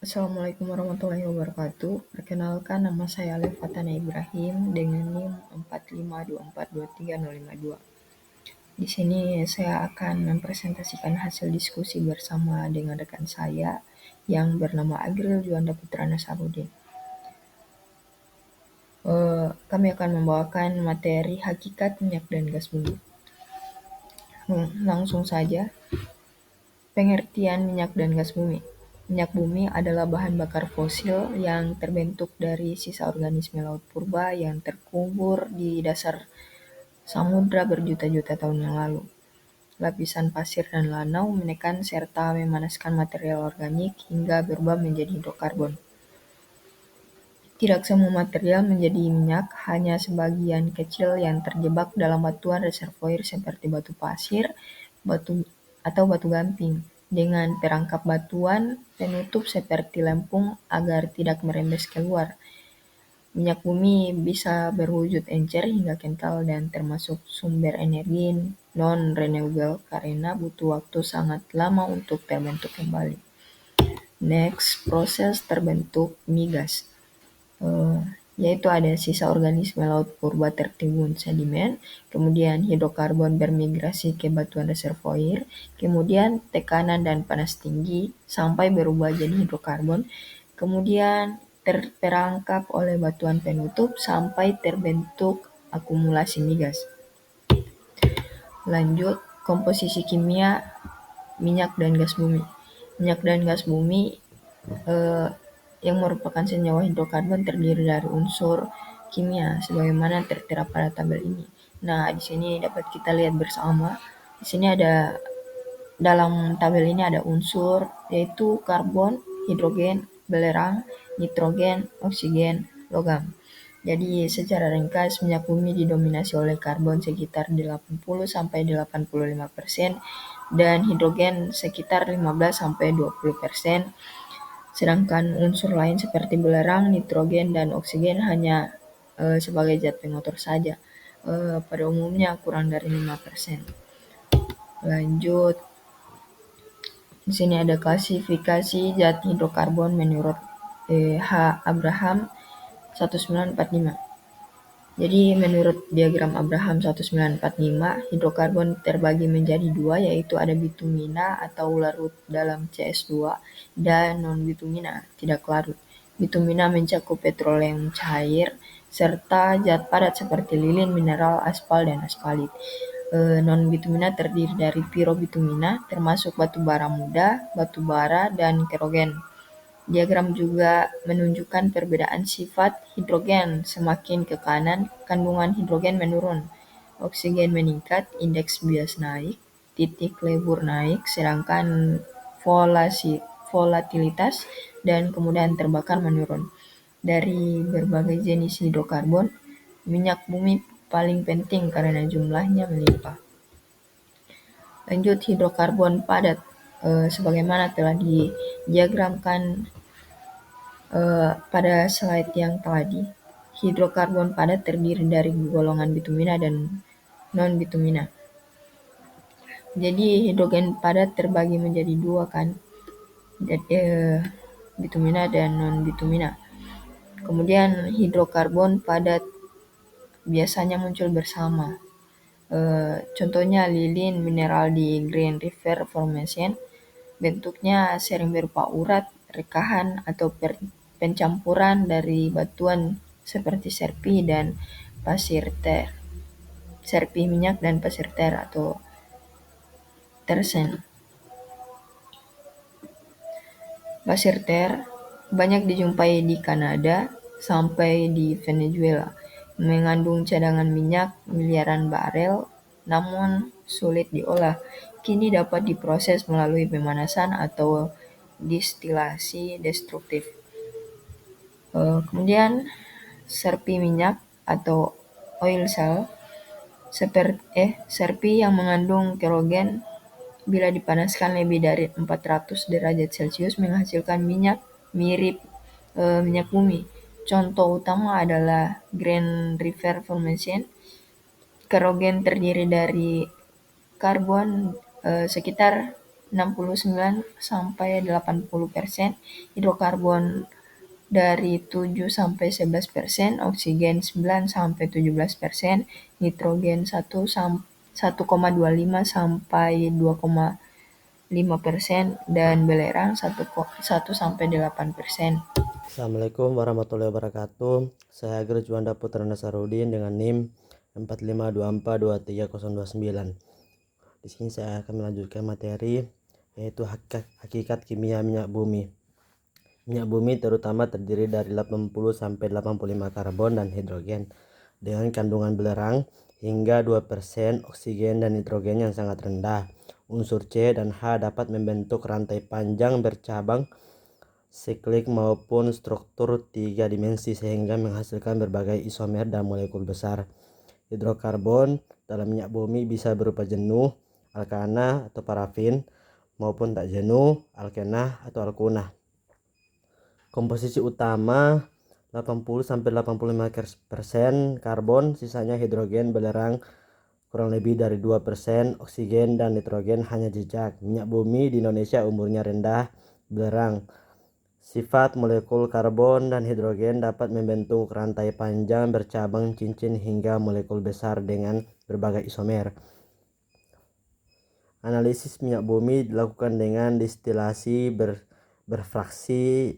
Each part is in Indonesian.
Assalamualaikum warahmatullahi wabarakatuh. Perkenalkan, nama saya Alif Fatana Ibrahim dengan NIM 45242302. Di sini saya akan mempresentasikan hasil diskusi bersama dengan rekan saya yang bernama Agril Juanda Putra Nasarudin. Kami akan membawakan materi hakikat minyak dan gas bumi. Langsung saja. Pengertian minyak dan gas bumi. Minyak bumi adalah bahan bakar fosil yang terbentuk dari sisa organisme laut purba yang terkubur di dasar samudra berjuta-juta tahun yang lalu. Lapisan pasir dan lanau menekan serta memanaskan material organik hingga berubah menjadi hidrokarbon. Tidak semua material menjadi minyak, hanya sebagian kecil yang terjebak dalam batuan reservoir seperti batu pasir, atau batu gamping, dengan perangkap batuan penutup seperti lempung agar tidak merembes keluar. Minyak bumi bisa berwujud encer hingga kental dan termasuk sumber energi non-renewable karena butuh waktu sangat lama untuk terbentuk kembali. Next, proses terbentuk migas. Yaitu ada sisa organisme laut purba tertimbun sedimen, kemudian hidrokarbon bermigrasi ke batuan reservoir, kemudian tekanan dan panas tinggi sampai berubah jadi hidrokarbon, kemudian terperangkap oleh batuan penutup sampai terbentuk akumulasi migas. Lanjut, komposisi kimia minyak dan gas bumi. Minyak dan gas bumi yang merupakan senyawa hidrokarbon terdiri dari unsur kimia sebagaimana tertera pada tabel ini. Nah, di sini dapat kita lihat bersama. Di sini dalam tabel ini ada unsur yaitu karbon, hidrogen, belerang, nitrogen, oksigen, logam. Jadi secara ringkas minyak bumi didominasi oleh karbon sekitar 80-85% dan hidrogen sekitar 15-20%. Sedangkan unsur lain seperti belerang, nitrogen, dan oksigen hanya sebagai zat pengotor saja. Pada umumnya kurang dari 5%. Lanjut, di sini ada klasifikasi zat hidrokarbon menurut H. Abraham 1945. Jadi menurut diagram Abraham 1945, hidrokarbon terbagi menjadi dua, yaitu ada bitumina atau larut dalam CS2 dan non-bitumina, tidak larut. Bitumina mencakup petroleum cair serta zat padat seperti lilin, mineral, aspal, dan aspalit. Non-bitumina terdiri dari pirobitumina, termasuk batu bara muda, batu bara, dan kerogen. Diagram juga menunjukkan perbedaan sifat hidrogen. Semakin ke kanan, kandungan hidrogen menurun. Oksigen meningkat, indeks bias naik, titik lebur naik, sedangkan volatilitas dan kemudahan terbakar menurun. Dari berbagai jenis hidrokarbon, minyak bumi paling penting karena jumlahnya melimpah. Lanjut, hidrokarbon padat. Sebagaimana telah didiagramkan pada slide yang tadi, hidrokarbon padat terdiri dari golongan bitumina dan non-bitumina. Jadi hidrogen padat terbagi menjadi dua kan, bitumina dan non-bitumina. Kemudian hidrokarbon padat biasanya muncul bersama. Contohnya lilin mineral di Grand River Formation, bentuknya sering berupa urat, rekahan, atau pencampuran dari batuan seperti serpi dan pasir ter. Serpi minyak dan pasir ter atau tersen. Pasir ter banyak dijumpai di Kanada sampai di Venezuela, mengandung cadangan minyak miliaran barel, namun sulit diolah. Kini dapat diproses melalui pemanasan atau distilasi destruktif. Kemudian serpi minyak atau oil shale, serpi yang mengandung kerogen bila dipanaskan lebih dari 400 derajat Celcius menghasilkan minyak mirip minyak bumi. Contoh utama adalah Grand River Formation. Kerogen terdiri dari karbon sekitar 69-80%, hidrokarbon dari 7-11%, oksigen 9-17%, nitrogen 1,25-2,5%, dan belerang 1-8%. Assalamualaikum warahmatullahi wabarakatuh. Saya Agil Juanda Putra Nasarudin dengan NIM 45242329. Di sini saya akan melanjutkan materi yaitu hakikat kimia minyak bumi. Minyak bumi terutama terdiri dari 80-85 karbon dan hidrogen dengan kandungan belerang hingga 2%, oksigen dan nitrogen yang sangat rendah. Unsur C dan H dapat membentuk rantai panjang bercabang siklik maupun struktur 3 dimensi sehingga menghasilkan berbagai isomer dan molekul besar. Hidrokarbon dalam minyak bumi bisa berupa jenuh, alkana atau parafin maupun tak jenuh, alkenah atau alkunah. Komposisi utama 80-85% karbon, sisanya hidrogen belerang kurang lebih dari 2%, oksigen dan nitrogen hanya jejak. Minyak bumi di Indonesia umurnya rendah, belerang. Sifat molekul karbon dan hidrogen dapat membentuk rantai panjang bercabang cincin hingga molekul besar dengan berbagai isomer. Analisis minyak bumi dilakukan dengan distilasi berfraksi,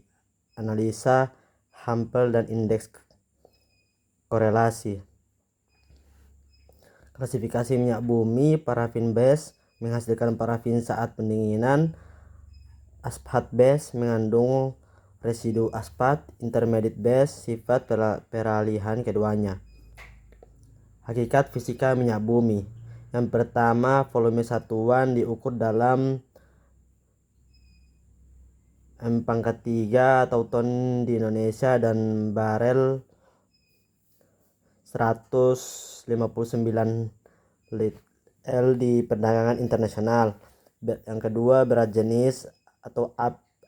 analisa Hampel dan indeks korelasi. Klasifikasi minyak bumi: parafin base menghasilkan parafin saat pendinginan, aspat base mengandung residu aspat, intermediate base sifat peralihan keduanya. Hakikat fisika minyak bumi. Yang pertama, volume satuan diukur dalam M⁻³ atau ton di Indonesia dan barel 159 L di perdagangan internasional. Yang kedua, berat jenis atau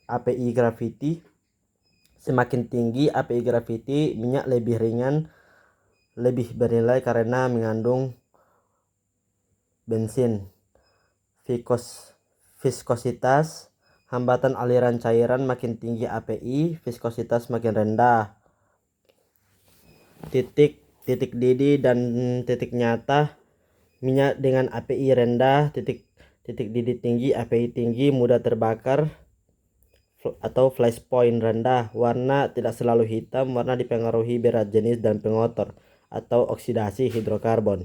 API gravity. Semakin tinggi API gravity, minyak lebih ringan, lebih bernilai karena mengandung bensin. Viskositas, hambatan aliran cairan makin tinggi API, viskositas makin rendah. Titik didih dan titik nyata, minyak dengan API rendah, titik didih tinggi, API tinggi, mudah terbakar atau flash point rendah. Warna tidak selalu hitam, warna dipengaruhi berat jenis dan pengotor atau oksidasi hidrokarbon.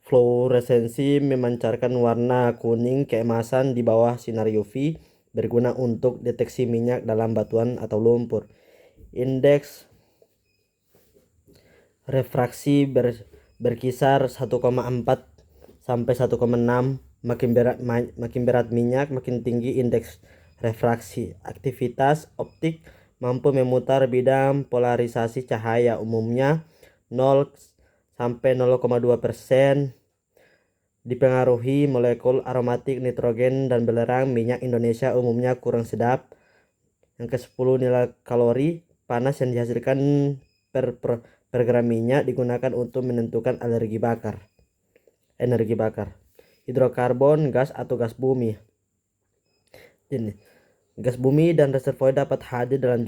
Fluoresensi memancarkan warna kuning keemasan di bawah sinar UV, berguna untuk deteksi minyak dalam batuan atau lumpur. Indeks refraksi berkisar 1,4 sampai 1,6. Makin berat minyak, makin tinggi indeks refraksi. Aktivitas optik mampu memutar bidang polarisasi cahaya, umumnya 0 sampai 0,2%. Dipengaruhi molekul aromatik nitrogen dan belerang. Minyak Indonesia umumnya kurang sedap. Yang ke-10, nilai kalori panas yang dihasilkan per gram minyak digunakan untuk menentukan energi bakar. Hidrokarbon, gas atau gas bumi. Ini gas bumi dan reservoir dapat hadir dalam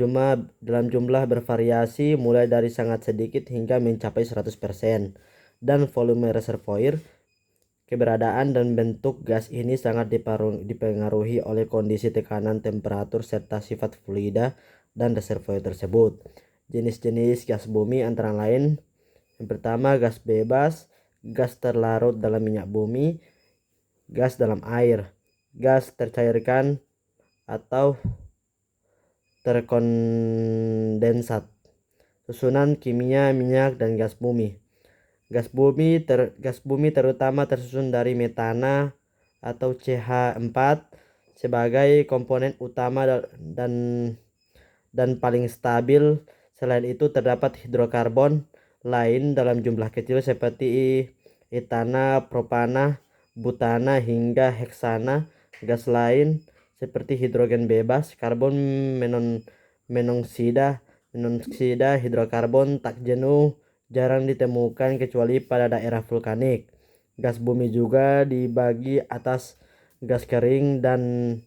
jumlah bervariasi mulai dari sangat sedikit hingga mencapai 100%. Dan volume reservoir. Keberadaan dan bentuk gas ini sangat dipengaruhi oleh kondisi tekanan, temperatur, serta sifat fluida dan reservoir tersebut. Jenis-jenis gas bumi antara lain: yang pertama, gas bebas, gas terlarut dalam minyak bumi, gas dalam air, gas tercairkan atau terkondensat. Susunan kimia minyak dan gas bumi. Gas bumi terutama tersusun dari metana atau CH4 sebagai komponen utama dan paling stabil. Selain itu terdapat hidrokarbon lain dalam jumlah kecil seperti etana, propana, butana hingga heksana. Gas lain seperti hidrogen bebas, karbon monoksida, hidrokarbon tak jenuh jarang ditemukan kecuali pada daerah vulkanik. Gas bumi juga dibagi atas gas kering dan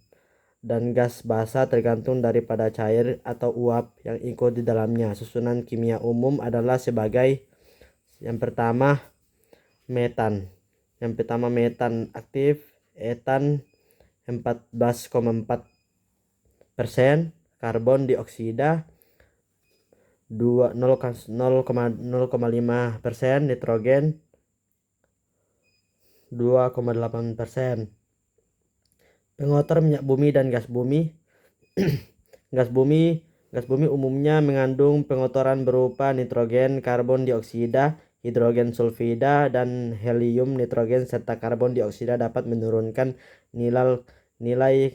gas basah tergantung daripada cair atau uap yang ikut di dalamnya. Susunan kimia umum adalah sebagai yang pertama metan. Yang pertama metan aktif, etan 14,4%, karbon dioksida 0,5%, nitrogen 2,8%. Pengotor minyak bumi dan gas bumi. Gas bumi umumnya mengandung pengotoran berupa nitrogen, karbon dioksida, hidrogen sulfida, dan helium nitrogen, serta karbon dioksida dapat menurunkan nilai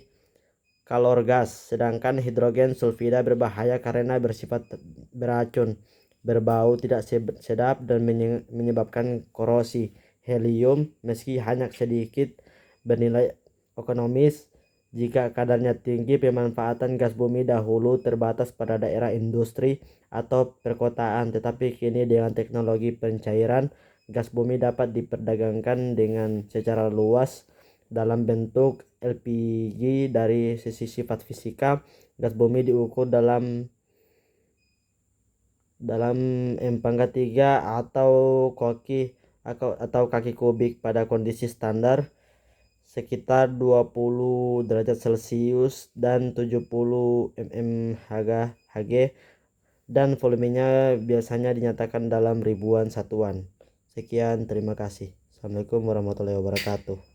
kalor gas. Sedangkan hidrogen sulfida berbahaya karena bersifat beracun, berbau tidak sedap, dan menyebabkan korosi. Helium meski hanya sedikit bernilai ekonomis jika kadarnya tinggi. Pemanfaatan gas bumi dahulu terbatas pada daerah industri atau perkotaan, tetapi kini dengan teknologi pencairan, gas bumi dapat diperdagangkan dengan secara luas dalam bentuk LPG. Dari sisi sifat fisika, gas bumi diukur dalam M-3 atau kaki kubik pada kondisi standar sekitar 20 derajat Celcius dan 70 mmHg, dan volumenya biasanya dinyatakan dalam ribuan satuan. Sekian, terima kasih. Assalamualaikum warahmatullahi wabarakatuh.